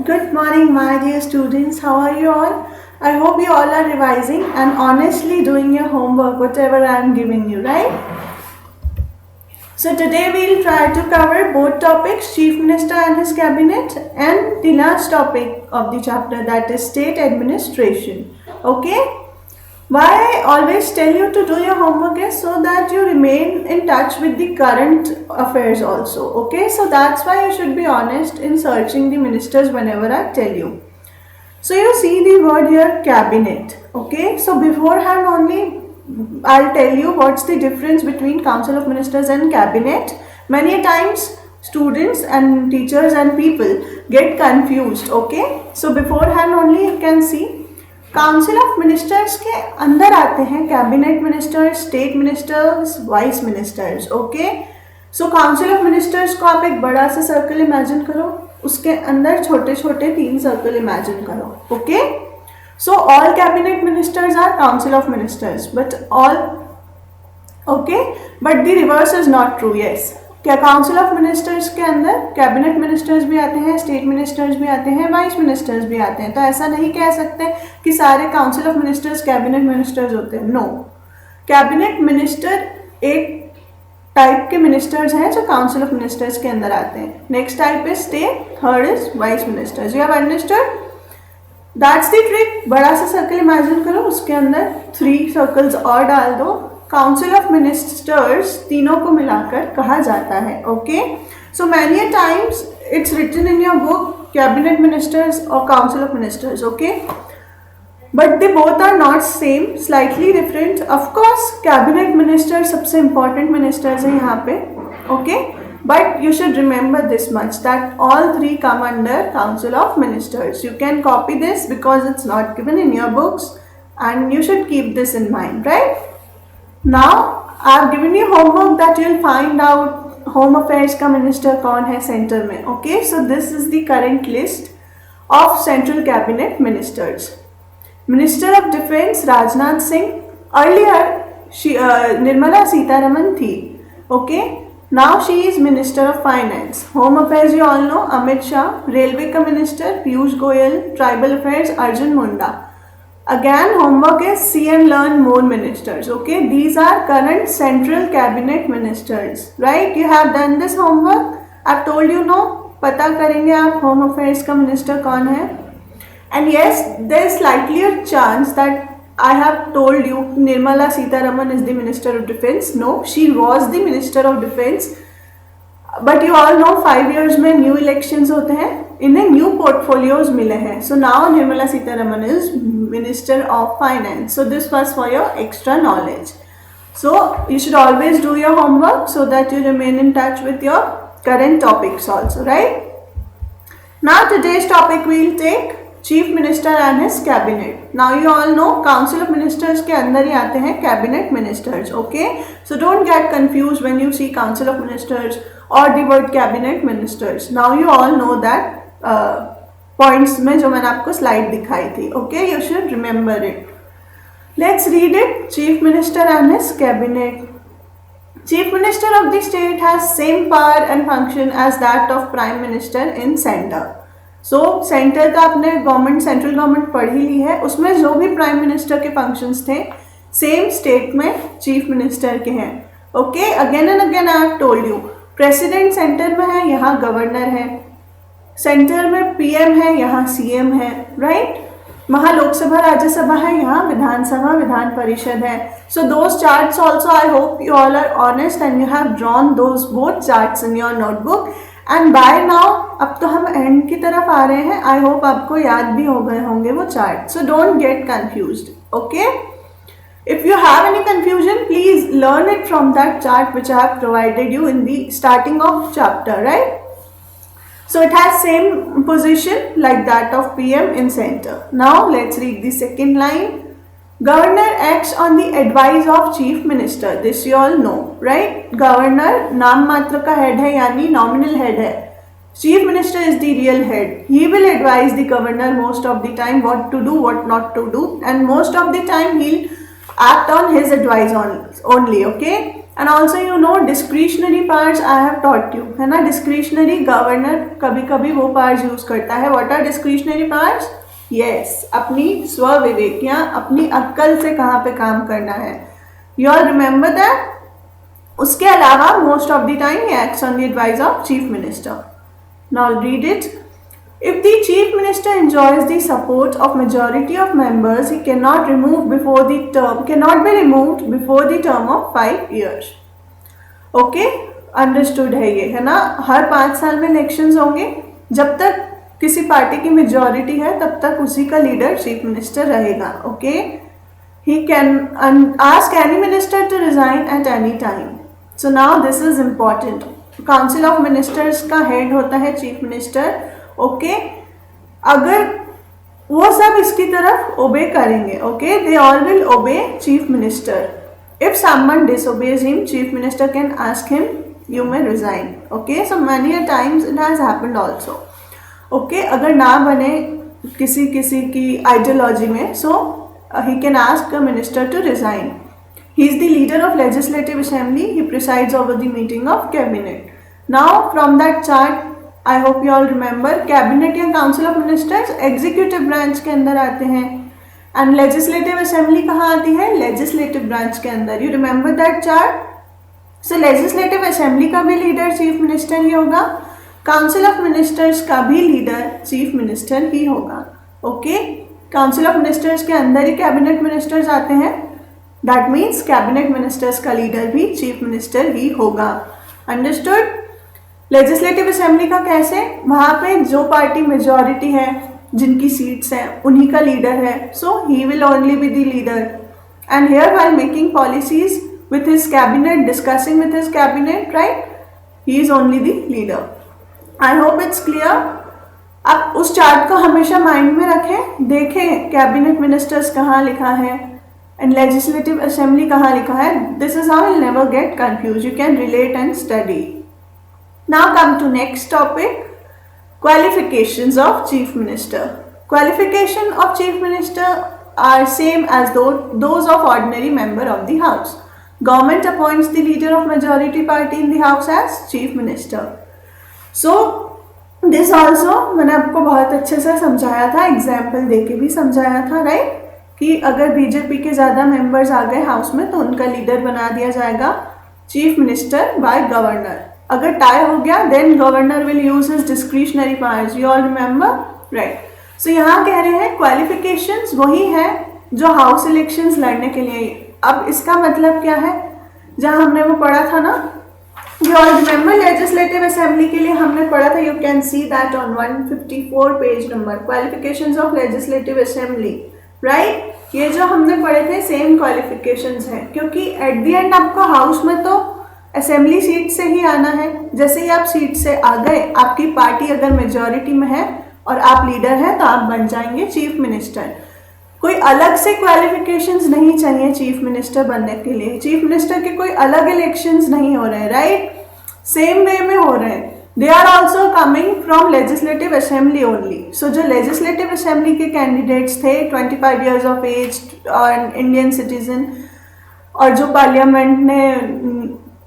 Good morning, my dear students. How are you all? I hope you all are revising and honestly doing your homework, whatever I am giving you, right? So, today we'll try to cover both topics, Chief Minister and his cabinet, and the last topic of the chapter, that is state administration. Okay? Why I always tell you to do your homework is so that you remain in touch with the current affairs also. Okay, so that's why you should be honest in searching the ministers whenever I tell you. So you see the word here cabinet. Okay, so beforehand only I'll tell you what's the difference between Council of Ministers and cabinet. Many times students and teachers and people get confused. Okay, so beforehand only you can see council of ministers के अंदर आते हैं cabinet ministers, state ministers, vice ministers. Okay, so council of ministers को आप एक बड़ा सा circle imagine करो, उसके अंदर छोटे छोटे 3 सर्कल इमेजिन करो. Okay, so all cabinet ministers are council of ministers but the reverse is not true. Yes, क्या काउंसिल ऑफ मिनिस्टर्स के अंदर कैबिनेट मिनिस्टर्स भी आते हैं, स्टेट मिनिस्टर्स भी आते हैं, वाइस मिनिस्टर्स भी आते हैं. तो ऐसा नहीं कह सकते कि सारे council of ministers cabinet ministers होते हैं. नो, कैबिनेट मिनिस्टर एक टाइप के मिनिस्टर्स हैं जो काउंसिल ऑफ मिनिस्टर्स के अंदर आते हैं. Next type is state, third is vice ministers. You have understood? That's the trick. बड़ा सा सर्कल इमेजिन करो, उसके अंदर 3 सर्कल्स और डाल दो. काउंसिल ऑफ मिनिस्टर्स तीनों को मिलाकर कहा जाता है. Okay, so many times it's written in your book cabinet ministers और council of ministers. Okay, but they both are not same, slightly different. Of course cabinet minister सबसे इंपॉर्टेंट मिनिस्टर्स हैं यहाँ पे. Okay, but you should remember this much, that all 3 come under council of ministers. You can copy this because it's not given in your books and you should keep this in mind, right? Now I have given you homework that you'll find out home affairs का minister कौन है center में. Okay, so this is the current list of central cabinet ministers. Minister of Defense Rajnath Singh. Earlier Nirmala Sitharaman थी. Okay, now she is Minister of Finance. Home Affairs you all know Amit Shah. Railway का Minister Piyush Goyal. Tribal Affairs Arjun Munda. Again, homework is see and learn more ministers. Okay, these are current central cabinet ministers. Right? You have done this homework. I've told you no. पता करेंगे आप home affairs का minister कौन है. And yes, there is slightly a chance that I have told you Nirmala Sitharaman is the Minister of Defense. No, she was the Minister of Defense. But you all know 5 years में new elections होते हैं, इन्हें new portfolios मिले हैं. So now Nirmala Sitharaman is Minister of Finance. So this was for your extra knowledge. So you should always do your homework so that you remain in touch with your current topics also, right? Now today's topic we'll take Chief Minister and his cabinet. Now you all know Council of Ministers के अंदर ही आते हैं cabinet ministers. Okay, so don't get confused when you see Council of Ministers or the word cabinet ministers. Now you all know that points में जो मैंने आपको slide दिखाई थी. Okay, you should remember it. Let's read it. Chief Minister and his cabinet. Chief Minister of the state has same power and function as that of Prime Minister in center. So centre का आपने government, central government पढ़ ही ली है, उसमें जो भी prime minister के functions थे same state में चीफ मिनिस्टर के हैं. Okay, again and again I have told you, president centre में है, यहाँ गवर्नर है. सेंटर में पीएम है, यहाँ सीएम है. राइट? वहाँ लोकसभा राज्यसभा है, यहाँ विधानसभा विधान परिषद है. So those charts also I hope you all are honest and you have drawn those both charts in your notebook. And by now, अब तो हम एंड की तरफ आ रहे हैं, आई होप आपको याद भी हो गए होंगे वो chart. So don't get confused. Okay, if you have any confusion please learn it from that chart which I have provided you in the starting of chapter. Right? So it has same position like that of PM in center. Now let's read the second line. Governor acts on the advice of Chief Minister. This you all know, right? Governor नाम मात्र का head है, यानी nominal head है. Chief Minister is the real head. He will advise the governor most of the time what to do, what not to do, and most of the time he'll act on his advice only. Okay? And also you know discretionary powers I have taught you, है ना. Discretionary governor कभी कभी वो powers use करता है. What are discretionary powers? Yes, अपनी स्व विवेक या अपनी अक्ल से कहाँ पे काम करना है. You all remember that. उसके अलावा most of the time he acts on the advice of chief minister. Now read it. If the chief minister enjoys the support of majority of members, he cannot be removed before the term of 5 years. Okay, understood है ये, है ना. हर 5 साल में elections होंगे. जब तक किसी पार्टी की मेजॉरिटी है तब तक उसी का लीडर चीफ मिनिस्टर रहेगा. Okay, he can ask any minister to resign at any time. So now this is important. Council of ministers का हेड होता है चीफ मिनिस्टर. ओके, अगर वो सब इसकी तरफ ओबे करेंगे, okay, they all will obey chief minister. If someone disobeys him, chief minister can ask him you may resign. Okay, so many a times it has happened also. Okay, अगर ना बने किसी की आइडियोलॉजी में, so he can ask a minister to resign. He is the leader of Legislative Assembly. He presides over the meeting of Cabinet. Now from that chart, I hope you all remember, Cabinet या Council of Ministers Executive branch के अंदर आते हैं, and Legislative Assembly कहाँ आती है? Legislative branch के अंदर. You remember that chart? So Legislative Assembly का भी leader Chief Minister ही होगा, Council of Ministers का भी leader Chief Minister ही होगा. Okay? Council of Ministers के अंदर ही Cabinet Ministers आते हैं. That means कैबिनेट मिनिस्टर्स का लीडर भी चीफ मिनिस्टर ही होगा. अंडरस्टूड. लेजिस्लेटिव असेंबली का कैसे? वहाँ पे जो पार्टी मेजॉरिटी है, जिनकी सीट्स हैं, उन्हीं का लीडर है. So he will only be the leader. And here while making policies with his cabinet, discussing with his cabinet, right, he is only the leader. I hope it's clear. आप उस chart को हमेशा mind में रखें. देखें cabinet ministers कहाँ लिखा है and legislative assembly कहाँ लिखा है. This is how you'll never get confused. You can relate and study. Now come to next topic, qualifications of chief minister. Qualification of chief minister are same as those of ordinary member of the house. Government appoints the leader of majority party in the house as chief minister. So this also मैंने आपको बहुत अच्छे से समझाया था, example देके भी समझाया था, राइट, कि अगर बीजेपी के ज़्यादा मेंबर्स आ गए हाउस में तो उनका लीडर बना दिया जाएगा चीफ मिनिस्टर बाय गवर्नर. अगर टाई हो गया then governor will use his discretionary powers. You all remember, right. So यहाँ कह रहे हैं क्वालिफिकेशंस वही है जो हाउस इलेक्शंस लड़ने के लिए. अब इसका मतलब क्या है? जहाँ हमने वो पढ़ा था ना, you all remember, legislative assembly के लिए हमने पढ़ा था. You can see that on 154 page number, qualifications of legislative assembly, right. ये जो हमने पढ़े थे सेम क्वालिफिकेशंस हैं, क्योंकि एट द एंड आपको हाउस में तो असेंबली सीट से ही आना है. जैसे ही आप सीट से आ गए, आपकी पार्टी अगर मेजॉरिटी में है और आप लीडर हैं तो आप बन जाएंगे चीफ मिनिस्टर. कोई अलग से क्वालिफिकेशंस नहीं चाहिए चीफ मिनिस्टर बनने के लिए. चीफ मिनिस्टर के कोई अलग इलेक्शंस नहीं हो रहे हैं, राइट, सेम वे में हो रहे हैं. They are also coming from legislative assembly only. So जो लेजिस्लेटिव असेंबली के कैंडिडेट्स थे 25 ईयर्स ऑफ एज और इंडियन सिटीजन, और जो पार्लियामेंट ने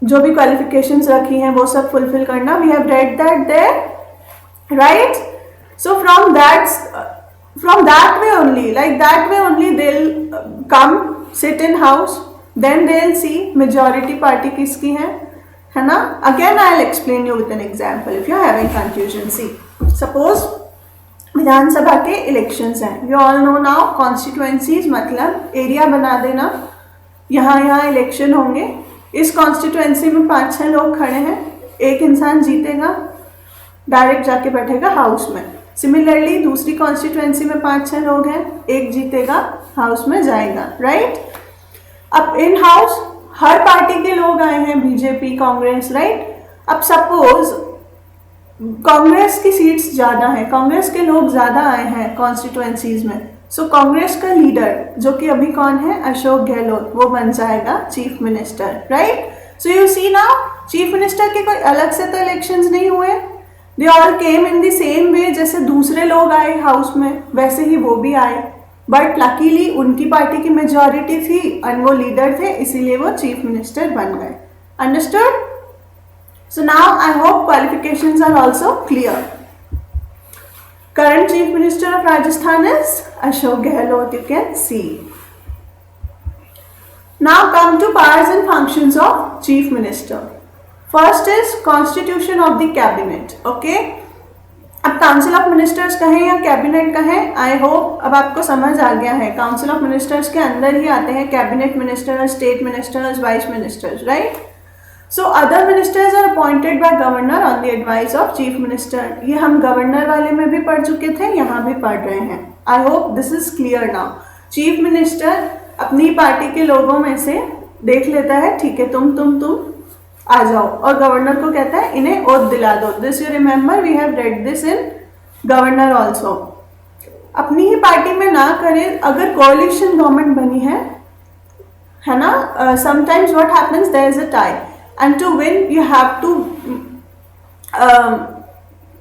जो भी क्वालिफिकेशंस रखी हैं वो सब फुलफिल करना, we have read that there, right. So from that way only, like that way only they will come sit in house, then they will see majority party किसकी है ना. Again I will explain you with an example if you are having confusion. See, suppose Vidhan Sabha के elections हैं. You all know now constituencies मतलब area बना देना. यहाँ election होंगे. इस कॉन्स्टिट्यूएंसी में 5-6 लोग खड़े हैं. एक इंसान जीतेगा, डायरेक्ट जाके बैठेगा हाउस में. सिमिलरली दूसरी कॉन्स्टिट्यूएंसी में 5-6 लोग हैं, एक जीतेगा, हाउस में जाएगा, राइट. अब इन हाउस हर पार्टी के लोग आए हैं, बीजेपी, कांग्रेस, राइट. अब सपोज कांग्रेस की सीट्स ज़्यादा हैं, कांग्रेस के लोग ज़्यादा आए हैं कॉन्स्टिट्यूएंसीज में. सो कांग्रेस का लीडर जो कि अभी कौन है, अशोक गहलोत, वो बन जाएगा chief minister, right. So you see now, chief minister के कोई अलग से तो इलेक्शंस नहीं हुए. They all came in the same way. जैसे दूसरे लोग आए हाउस में वैसे ही वो भी आए, बट लकीली उनकी पार्टी की मेजॉरिटी थी और वो लीडर थे, इसीलिए वो चीफ मिनिस्टर बन गए. Understood, So now I hope qualifications are also clear. Current Chief Minister of Rajasthan is Ashok Gehlot, you can see. Now come to powers and functions of Chief Minister. First is Constitution of the Cabinet. Okay, अब council of ministers कहें या cabinet कहें, I hope अब आपको समझ आ गया है। Council of ministers के अंदर ही आते हैं cabinet ministers, state ministers, vice ministers, right. So other ministers are appointed by governor on the advice of chief minister. ये हम गवर्नर वाले में भी पढ़ चुके थे, यहाँ भी पढ़ रहे हैं। I hope this is clear now. Chief minister अपनी पार्टी के लोगों में से देख लेता है, ठीक है तुम आ जाओ, और गवर्नर को कहता है इन्हें ओथ दिला दो। This you remember, we have read this in governor also. अपनी ही पार्टी में ना करे, अगर कोalition गवर्नमेंट बनी है ना, sometimes what happens, there is a tie and to win you have to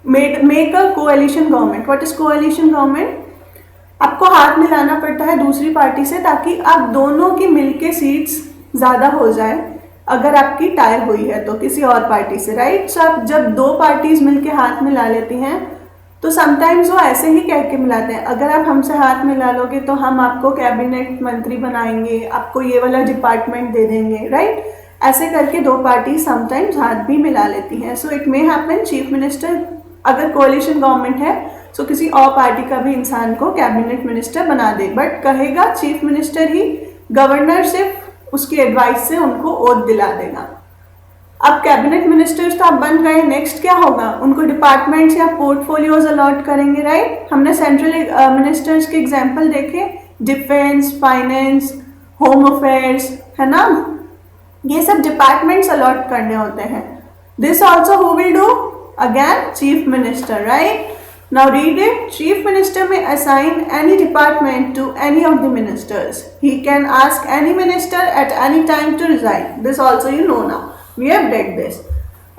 make a coalition government. What is coalition government? आपको हाथ मिलाना पड़ता है दूसरी पार्टी से ताकि आप दोनों की मिलके सीट्स ज्यादा हो जाए, अगर आपकी टाई हुई है तो किसी और पार्टी से, राइट। सो आप जब दो पार्टीज मिलके हाथ मिला लेती हैं तो समटाइम्स वो ऐसे ही कह के मिलाते हैं, अगर आप हमसे हाथ मिला लोगे तो हम आपको कैबिनेट मंत्री बनाएंगे, आपको ये वाला डिपार्टमेंट दे देंगे, राइट। ऐसे करके दो पार्टी समटाइम्स हाथ भी मिला लेती हैं। So it may happen chief minister अगर कोalition गवर्नमेंट है सो किसी और पार्टी का भी इंसान को कैबिनेट मिनिस्टर बना दे, बट कहेगा चीफ मिनिस्टर ही, गवर्नर सिर्फ उसकी एडवाइस से उनको ओथ दिला देगा। अब कैबिनेट मिनिस्टर्स तो अब बन गए, नेक्स्ट क्या होगा? उनको डिपार्टमेंट्स या पोर्टफोलियोज अलॉट करेंगे, राइट। हमने सेंट्रल मिनिस्टर्स के एग्जांपल देखे, डिफेंस, फाइनेंस, होम अफेयर्स, है ना, ये सब डिपार्टमेंट्स अलॉट करने होते हैं। This also who will do? Again chief minister, right. Now read it. Chief Minister may assign any department to any of the ministers. He can ask any minister at any time to resign. This also you know now. We have read this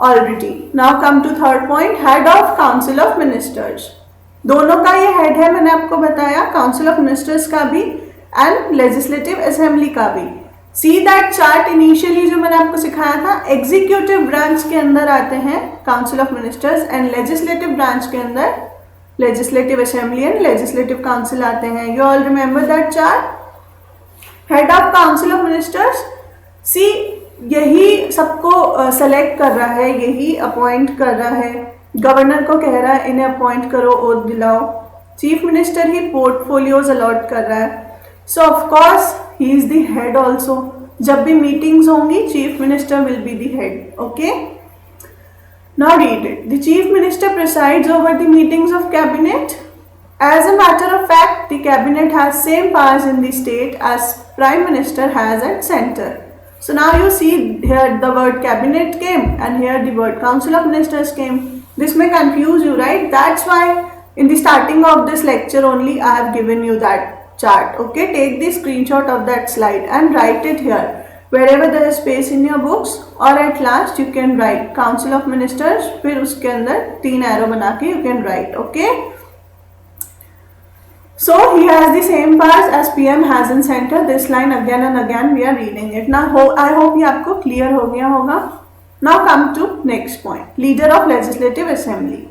already. Now come to third point, head of Council of Ministers. दोनों का ये head है, मैंने आपको बताया, Council of Ministers का भी and Legislative Assembly का भी। See that chart initially जो मैंने आपको सिखाया था, Executive branch के अंदर आते हैं Council of Ministers and Legislative branch के अंदर legislative assembly and legislative council आते हैं। You all remember that chart. Head of council of ministers, see यही सबको सेलेक्ट कर रहा है, यही अपॉइंट कर रहा है, गवर्नर को कह रहा है इन्हें अपॉइंट करो, ओथ दिलाओ। चीफ मिनिस्टर ही पोर्टफोलियोज अलॉट कर रहा है। सो of course he is the head also. जब भी मीटिंग्स होंगी chief minister will be the head, okay. Now read it. The Chief Minister presides over the meetings of Cabinet. As a matter of fact, the Cabinet has same powers in the state as Prime Minister has at center. So now you see here the word Cabinet came and here the word Council of Ministers came. This may confuse you, right? That's why in the starting of this lecture only I have given you that chart. Okay, take the screenshot of that slide and write it here. Wherever there is space in your books or at last you can write Council of Ministers, फिर उसके अंदर 3 arrow बना के you can write, okay? So he has the same powers as PM has in center. This line again and again we are reading it. Now I hope ये आपको clear हो गया होगा. Now come to next point, Leader of Legislative Assembly.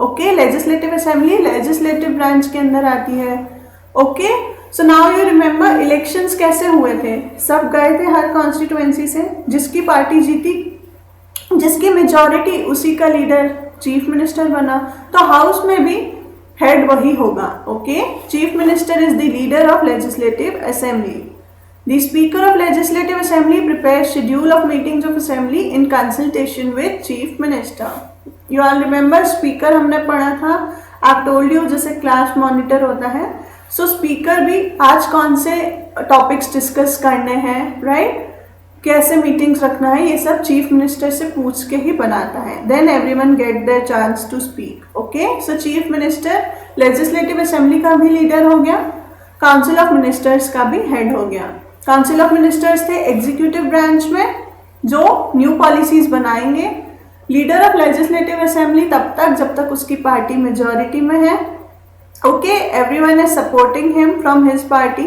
Okay, Legislative Assembly Legislative branch के अंदर आती है, okay? So now you remember elections कैसे हुए थे? सब गए थे हर कॉन्स्टिट्यूएंसी से, जिसकी पार्टी जीती, जिसकी मेजॉरिटी, उसी का लीडर चीफ मिनिस्टर बना। तो हाउस में भी हेड वही होगा, okay. Chief minister is the leader of legislative assembly. The speaker of legislative assembly prepare schedule of meetings of assembly in consultation with chief minister. You all remember speaker हमने पढ़ा था, आप told you जैसे class monitor होता है। सो speaker भी आज कौन से टॉपिक्स डिस्कस करने हैं, राइट, कैसे मीटिंग्स रखना है, ये सब चीफ मिनिस्टर से पूछ के ही बनाता है। Then everyone get their chance to speak, okay. So chief minister legislative assembly का भी लीडर हो गया, काउंसिल ऑफ मिनिस्टर्स का भी हेड हो गया। काउंसिल ऑफ मिनिस्टर्स थे एग्जीक्यूटिव ब्रांच में जो न्यू पॉलिसीज बनाएंगे। लीडर ऑफ लेजिस्लेटिव असेंबली तब तक जब तक उसकी पार्टी मेजॉरिटी में है, okay, everyone is supporting him from his party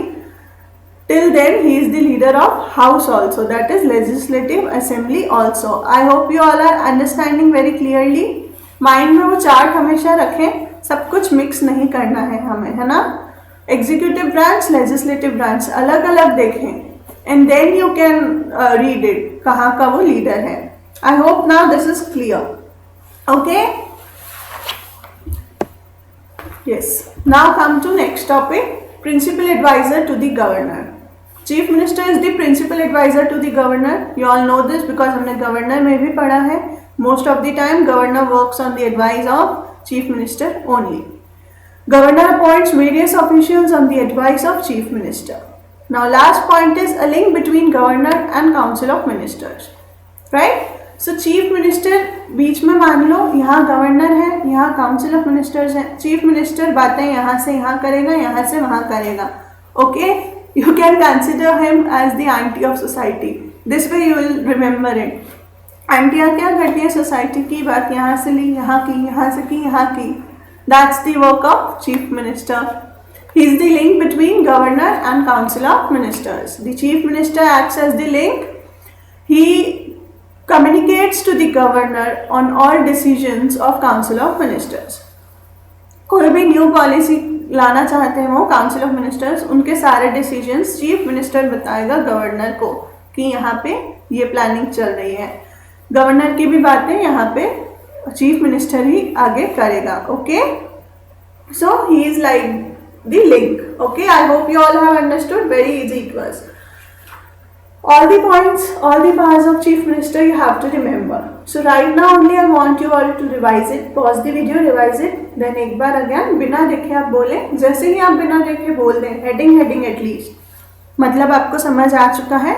Till then he is the leader of house also, that is legislative assembly also. I hope you all are understanding very clearly. Mind में वो chart हमेशा रखें, सब कुछ mix नहीं करना है हमें, है ना. एग्जीक्यूटिव ब्रांच, लेजिस्लेटिव ब्रांच अलग अलग देखें and then you can read it कहाँ का वो लीडर है. I hope now this is clear. Okay, yes, now come to next topic, principal advisor to the governor. Chief minister is the principal advisor to the governor. You all know this because हमने governor में भी पढ़ा है. Most of the time governor works on the advice of chief minister only. Governor appoints various officials on the advice of chief minister. Now last point is a link between governor and council of ministers, right? So chief minister बीच में मान लो यहाँ governor है, यहाँ council of ministers है. Chief minister बातें यहाँ से यहाँ करेगा, यहाँ से वहाँ करेगा. Okay, you can consider him as the aunty of society. This way you will remember it. आंटियाँ क्या करती है, सोसाइटी की बात यहाँ से ली, यहाँ की, यहाँ से की, यहाँ की. That's the work of chief minister. He is the link between governor and council of ministers. The chief minister acts as the link. He communicates to the governor on all decisions of council of ministers. कोई भी new policy लाना चाहते हैं वो council of ministers, उनके सारे decisions chief minister बताएगा governor को कि यहाँ पे ये प्लानिंग चल रही है. गवर्नर की भी बातें यहाँ पे चीफ मिनिस्टर ही आगे करेगा. Okay, so he is like the link. Okay, I hope you all have understood. Very easy it was. All the points, all the powers of chief minister you have to remember. So right now only I want you all to revise it. Pause the video, revise it. Then एक बार again बिना देखे आप बोले. जैसे ही आप बिना देखे बोल दें, heading at least, मतलब आपको समझ आ चुका है.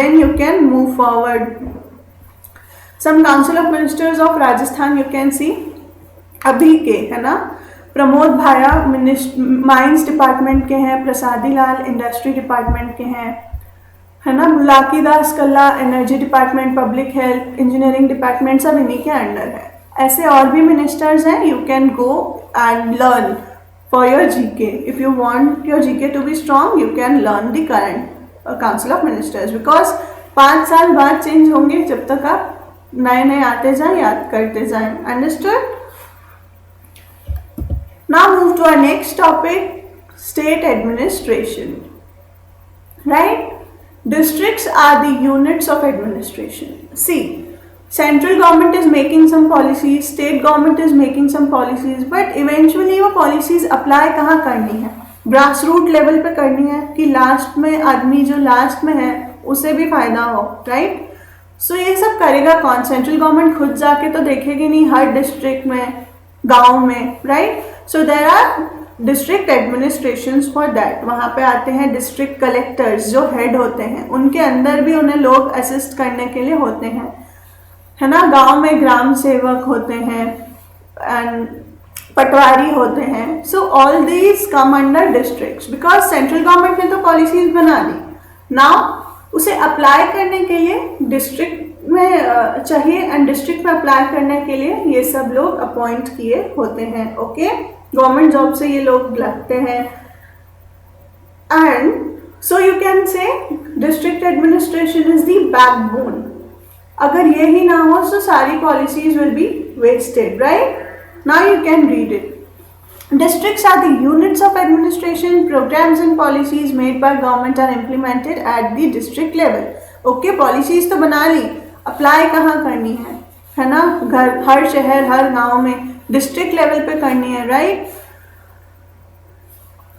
Then you can move forward. Some council of ministers of Rajasthan you can see. अभी के है ना, प्रमोद भाया माइंस डिपार्टमेंट के हैं, प्रसादी लाल इंडस्ट्री डिपार्टमेंट के हैं, है ना. Bulaki Das Kalla energy department, public health, engineering department सब इन्हीं के अंडर है. ऐसे और भी मिनिस्टर्स हैं. You can go and learn for your GK. If you want your GK to be strong you can learn the current council of ministers, because 5 साल बाद चेंज होंगे. जब तक आप नए नए आते जाएं, याद करते जाएं. Understood. Now move to our next topic, state administration. Right, districts are the units of administration. See, central government is making some policies, state government is making some policies, but eventually वो policies apply कहाँ करनी है, grassroots level पे करनी है कि last में आदमी जो लास्ट में है उसे भी फायदा हो. राइट, सो ये सब करेगा कौन? सेंट्रल गवर्नमेंट खुद जाके तो देखेगी नहीं हर डिस्ट्रिक्ट में, गाँव में. Right, so there are district administrations for that. वहाँ पे आते हैं डिस्ट्रिक्ट कलेक्टर्स जो हेड होते हैं, उनके अंदर भी उन्हें लोग असिस्ट करने के लिए होते हैं, है ना. गांव में ग्राम सेवक होते हैं एंड पटवारी होते हैं. So all these come under districts because central government ने तो पॉलिसीज बना दी. नाउ उसे अप्लाई करने के लिए डिस्ट्रिक्ट में चाहिए एंड डिस्ट्रिक्ट में अप्लाई करने के लिए ये सब लोग अपॉइंट किए होते हैं. ओके, गवर्नमेंट जॉब से ये लोग लगते हैं. And so you can say district administration is the backbone. अगर ये ही ना हो तो सारी policies will be wasted. Right, now you can read it. Districts are the units of administration. Programs and policies made by government are implemented at the district level. Okay, policies तो बना ली, apply कहाँ करनी है ना. घर, हर शहर, हर गांव में डिस्ट्रिक्ट लेवल पे करनी है. Right,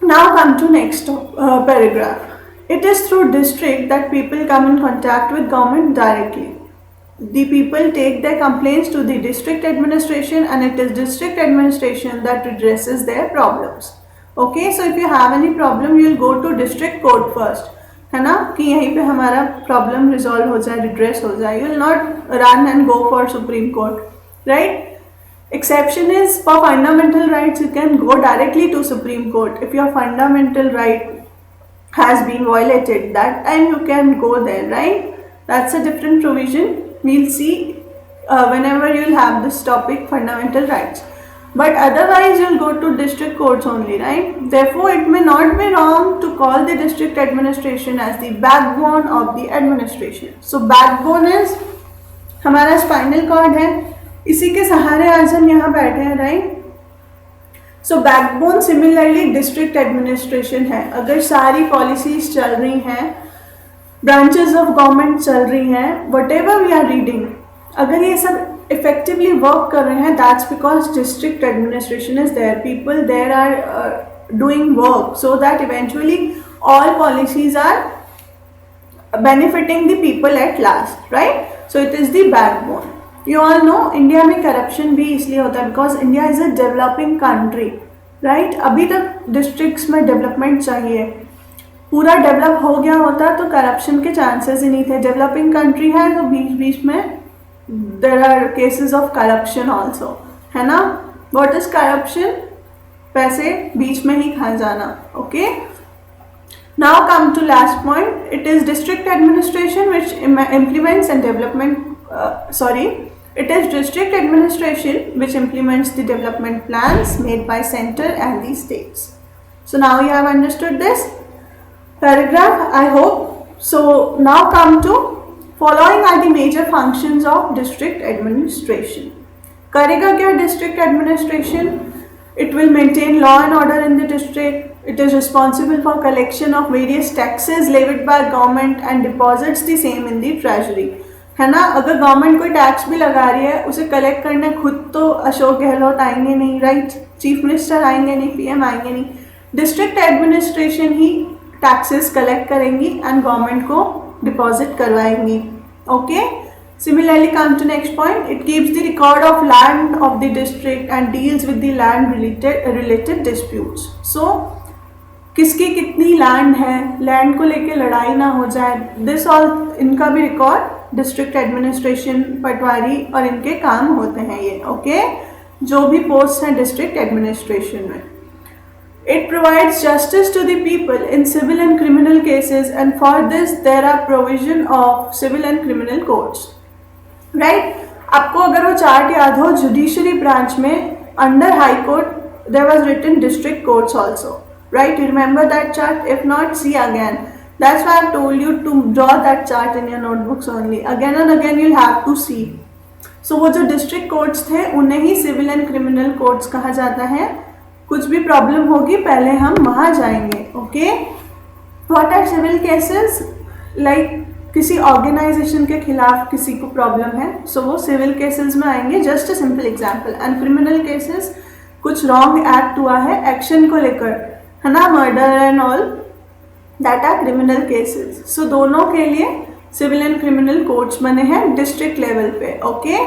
now come to next paragraph. It is through district that people come in contact with government directly. The people take their complaints to the district administration and it is district administration that addresses their problems. Okay, so if you have any problem you will go to district court first, है ना, कि यहीं पे हमारा problem resolve हो जाए, redress हो जाए. You will not run and go for supreme court. Right, exception is for fundamental rights you can go directly to Supreme Court. If your fundamental right has been violated, that time you can go there. Right, that's a different provision. We'll see whenever you'll have this topic, fundamental rights. but otherwise you'll go to district courts only, right? Therefore, it may not be wrong to call the district administration as the backbone of the administration. So backbone is हमारा spinal cord है, इसी के सहारे आज हम यहाँ बैठे हैं, राइट? सो बैकबोन सिमिलरली डिस्ट्रिक्ट एडमिनिस्ट्रेशन है. अगर सारी पॉलिसीज चल रही हैं, ब्रांचेस ऑफ गवर्नमेंट चल रही हैं, whatever we are reading, अगर ये सब इफेक्टिवली वर्क कर रहे हैं, that's because district administration is there. People there are doing work so that eventually all policies are benefiting the people at last, right? So it is the backbone. You all know India में corruption भी इसलिए होता है because India is a developing country, right? अभी तक districts में development चाहिए, पूरा डेवलप हो गया होता तो करप्शन के चांसेस ही नहीं थे. डेवलपिंग कंट्री है तो बीच बीच में there are cases of corruption also, है ना? What is corruption? पैसे बीच में ही खा जाना. Okay, now come to last point. It is district administration which implements and it is district administration which implements the development plans made by center and the states. So now you have understood this paragraph, I hope. So now come to following are the major functions of district administration. करेगा क्या district administration? It will maintain law and order in the district. It is responsible for collection of various taxes levied by government and deposits the same in the treasury. है ना? अगर government कोई tax भी लगा रही है, उसे collect करने खुद तो अशोक गहलोत आएंगे नहीं, राइट? चीफ मिनिस्टर आएंगे नहीं, पीएम आएंगे नहीं. डिस्ट्रिक्ट एडमिनिस्ट्रेशन ही टैक्सेस कलेक्ट करेंगी एंड गवर्नमेंट को डिपॉजिट करवाएंगी. Okay, similarly come to next point. It keeps the record of land of the district and deals with the land related disputes. So किसकी कितनी land है, land को लेके लड़ाई ना हो जाए, दिस ऑल इनका भी रिकॉर्ड डिस्ट्रिक्ट एडमिनिस्ट्रेशन, पटवारी और इनके काम होते हैं ये. ओके, जो भी पोस्ट हैं डिस्ट्रिक्ट एडमिनिस्ट्रेशन में. It provides justice to the people in civil and criminal cases, and for this there are provision of civil and criminal courts. Right? आपको अगर वो चार्ट याद हो, जुडिशरी ब्रांच में under high court there was written district courts also. Right? You remember that chart? If not, see again. That's why I've told you to draw that chart in your notebooks only. Again and again you'll have to see. So वो जो district courts थे उन्हें ही civil and criminal courts कहा जाता है. कुछ भी problem होगी पहले हम वहाँ जाएंगे. Okay, what are civil cases? Like किसी ऑर्गेनाइजेशन के खिलाफ किसी को प्रॉब्लम है, सो वो सिविल केसेस में आएंगे. Just a simple example. And criminal cases, कुछ रॉन्ग एक्ट हुआ है एक्शन को लेकर, है ना, murder and all, that are criminal cases. So दोनों के लिए सिविल एंड क्रिमिनल कोर्ट्स बने हैं डिस्ट्रिक्ट लेवल पे. ओके,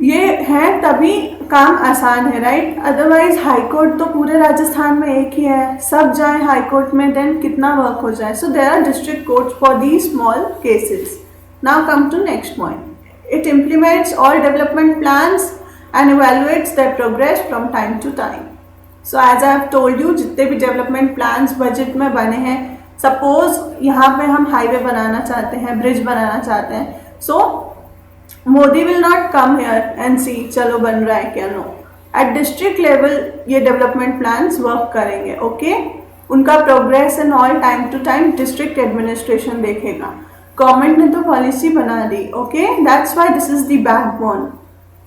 ये है तभी काम आसान है, राइट? अदरवाइज हाई कोर्ट तो पूरे राजस्थान में एक ही है, सब जाए हाई कोर्ट में, देन कितना वर्क हो जाए. So there are district courts for the small cases. Now come to next point. It implements all development plans and evaluates their progress from time to time. So as I have told you, जितने भी development plans budget में बने हैं, suppose यहाँ पे हम highway बनाना चाहते हैं, ब्रिज बनाना चाहते हैं, so Modi will not come here and see चलो बन रहा है क्या. नो, एट डिस्ट्रिक्ट लेवल ये डेवलपमेंट प्लान्स वर्क करेंगे. ओके, उनका progress and all time to time district administration देखेगा. गवर्नमेंट ने तो पॉलिसी बना दी. Okay, that's why this is the backbone.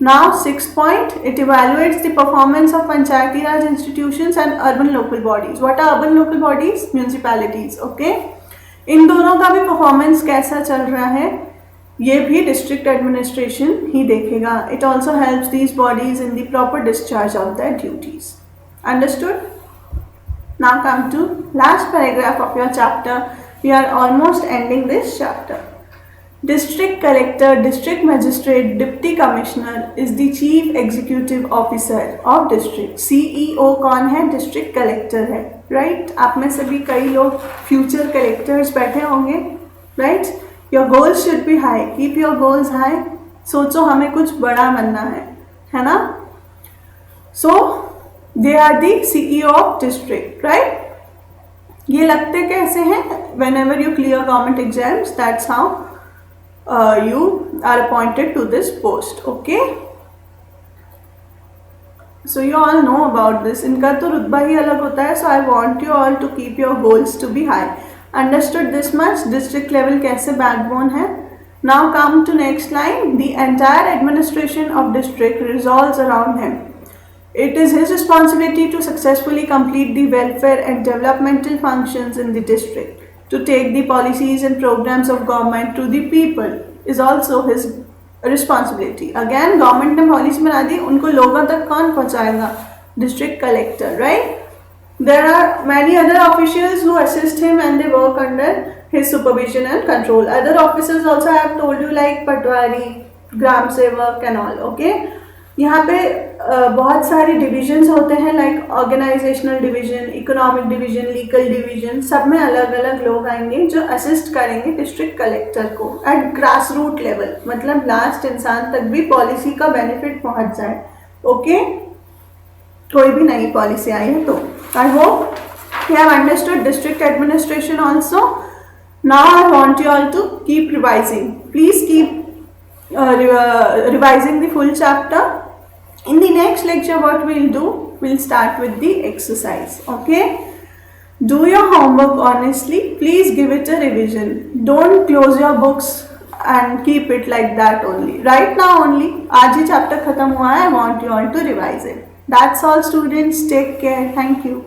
Now 6 point, it evaluates the performance of Panchayati Raj institutions and urban local bodies. What are urban local bodies? Municipalities. Okay, इन दोनों का भी performance कैसा चल रहा है ये भी डिस्ट्रिक्ट एडमिनिस्ट्रेशन ही देखेगा. It also helps these bodies in the proper discharge of their duties. Understood? Now come to last paragraph of your chapter. We are almost ending this chapter. District Collector, District Magistrate, Deputy Commissioner is the Chief Executive Officer of District. CEO कौन है? District Collector है, right? आप में से भी कई लोग future collectors बैठे होंगे, right? Your goals should be high. Keep your goals high. सोचो हमें कुछ बड़ा बनना है ना? So they are the CEO of district, right? ये लगते कैसे हैं? Whenever you clear government exams, that's how you are appointed to this post. Okay, So you all know about this. इनका तो रुतबा ही अलग होता है. So I want you all to keep your goals to be high. Understood this much? District level कैसे backbone है? Now come to next line. The entire administration of district revolves around him. It is his responsibility to successfully complete the welfare and developmental functions in the district. To take the policies and programs of government to the people is also his responsibility. Again, government ने policy बना दी, उनको लोगों तक कौन पहुंचाएगा? District collector, right? There are many other officials who assist him and they work under his supervision and control. Other officers also I have told you like पटवारी, ग्राम सेवक and all. Okay? यहाँ पे बहुत सारे डिविजन्स होते हैं like organisational division, economic division, legal division. सब में अलग अलग लोग आएंगे जो असिस्ट करेंगे डिस्ट्रिक्ट कलेक्टर को एट ग्रास रूट लेवल, मतलब लास्ट इंसान तक भी पॉलिसी का बेनिफिट पहुंच जाए. ओके, कोई भी नई पॉलिसी आई है तो. I hope you have understood district administration also. Now I want you all to keep revising. Please keep revising the full chapter. In the next lecture what we'll do, we'll start with the exercise. Okay, do your homework honestly. Please give it a revision. Don't close your books and keep it like that only. Right now only आज ही chapter खत्म हुआ है. I want you all to revise it. That's all students. Take care. Thank you.